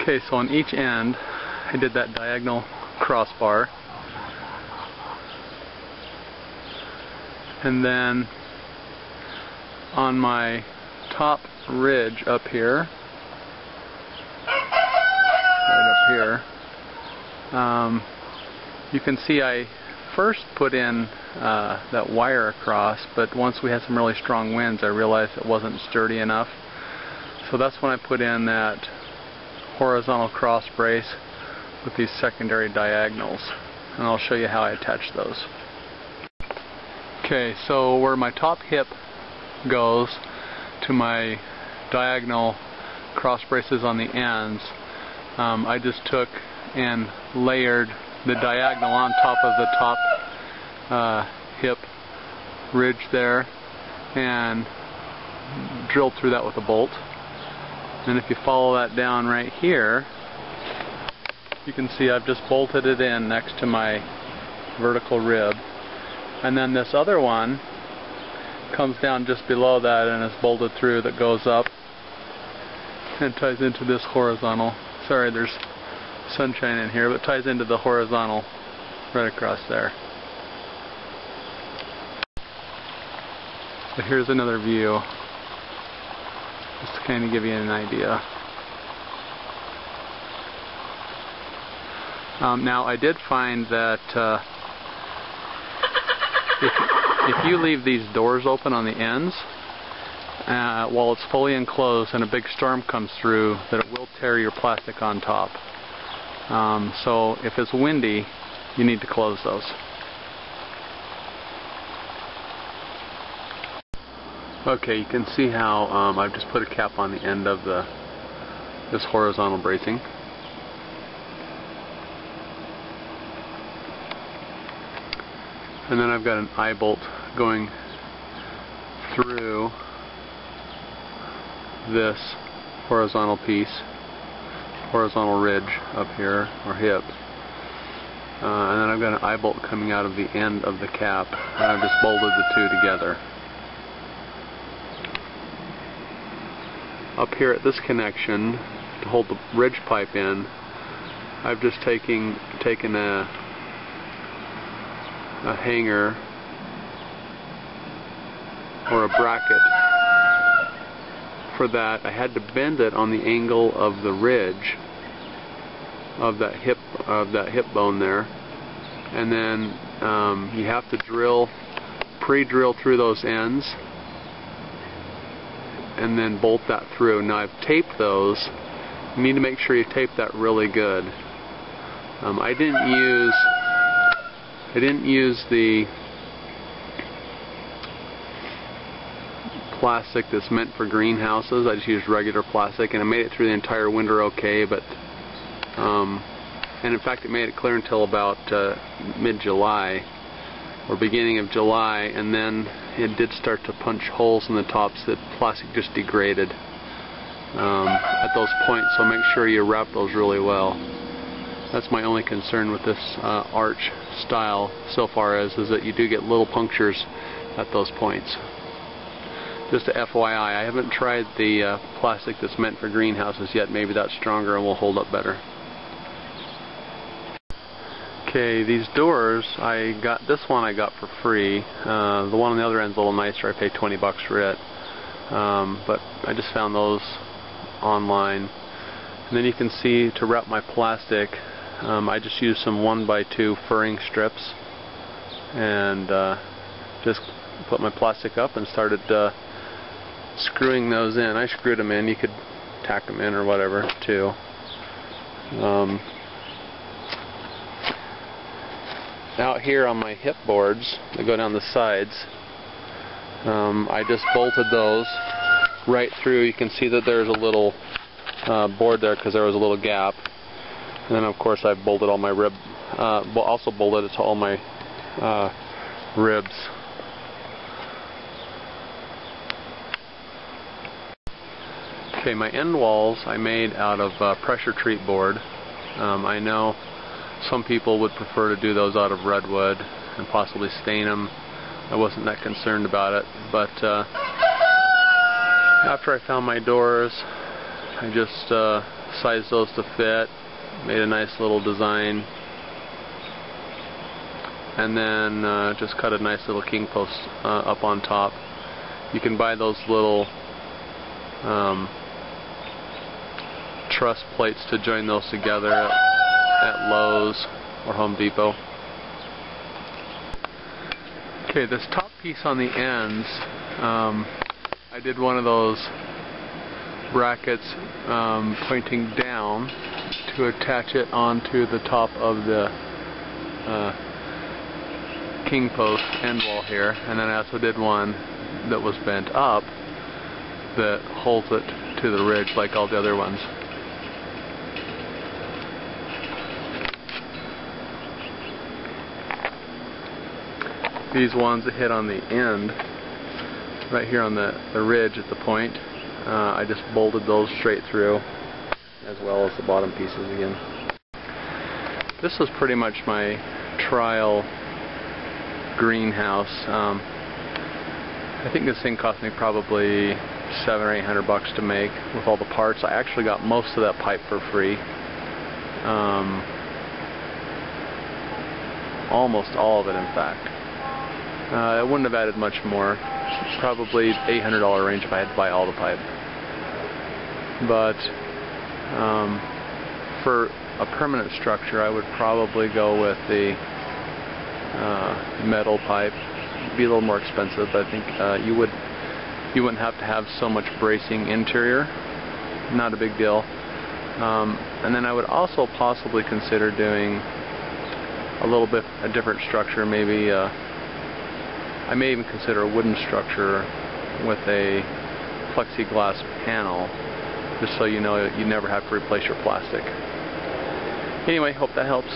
Okay, so on each end I did that diagonal crossbar, and then on my top ridge up here, right up here, you can see I first put in that wire across, but once we had some really strong winds I realized it wasn't sturdy enough. So that's when I put in that horizontal cross brace with these secondary diagonals, and I'll show you how I attach those. Okay, so where my top hip goes to my diagonal cross braces on the ends, I just took and layered the diagonal on top of the top hip ridge there and drilled through that with a bolt. And if you follow that down right here, you can see I've just bolted it in next to my vertical rib. And then this other one comes down just below that and is bolted through, that goes up and ties into this horizontal. Sorry, there's sunshine in here, but ties into the horizontal right across there. So here's another view, just to kind of give you an idea. Now I did find that if you leave these doors open on the ends while it's fully enclosed and a big storm comes through, that it will tear your plastic on top. So if it's windy, you need to close those. Okay, you can see how I've just put a cap on the end of this horizontal bracing. And then I've got an eye bolt going through this horizontal piece, horizontal ridge up here, or hip. And then I've got an eye bolt coming out of the end of the cap, and I've just bolted the two together. Up here at this connection, to hold the ridge pipe in, I've just taken a hanger or a bracket for that. I had to bend it on the angle of the ridge of that hip bone there, and then you have to pre-drill through those ends and then bolt that through. Now I've taped those. You need to make sure you tape that really good. I didn't use the plastic that's meant for greenhouses. I just used regular plastic, and it made it through the entire winter okay, but and in fact it made it clear until about mid-July or beginning of July, and then it did start to punch holes in the tops. The plastic just degraded at those points, so make sure you wrap those really well. That's my only concern with this arch style so far is that you do get little punctures at those points. Just a FYI, I haven't tried the plastic that's meant for greenhouses yet. Maybe that's stronger and will hold up better. Okay, these doors, this one I got for free. The one on the other end is a little nicer. I paid 20 bucks for it. But I just found those online. And then you can see, to wrap my plastic, I just used some 1x2 furring strips and just put my plastic up and started screwing those in. I screwed them in. You could tack them in or whatever too. Out here on my hip boards that go down the sides, I just bolted those right through. You can see that there's a little board there because there was a little gap. And then of course I've bolted all my also bolted it to all my ribs. Okay, my end walls I made out of pressure treat board. I know some people would prefer to do those out of redwood and possibly stain them. I wasn't that concerned about it, but after I found my doors I just sized those to fit, made a nice little design, and then just cut a nice little king post up on top. You can buy those little truss plates to join those together at Lowe's or Home Depot. Okay, this top piece on the ends, I did one of those brackets pointing down to attach it onto the top of the king post end wall here, and then I also did one that was bent up that holds it to the ridge like all the other ones. These ones that hit on the end, right here on the ridge at the point, I just bolted those straight through, as well as the bottom pieces again. This was pretty much my trial greenhouse. I think this thing cost me probably $700 or $800 to make with all the parts. I actually got most of that pipe for free. Almost all of it, in fact. I wouldn't have added much more. Probably $800 range if I had to buy all the pipe. But for a permanent structure, I would probably go with the metal pipe. It'd be a little more expensive, but I think you wouldn't have to have so much bracing interior. Not a big deal. And then I would also possibly consider doing a little bit a different structure. Maybe I may even consider a wooden structure with a plexiglass panel, just so you know you never have to replace your plastic. Anyway, hope that helps.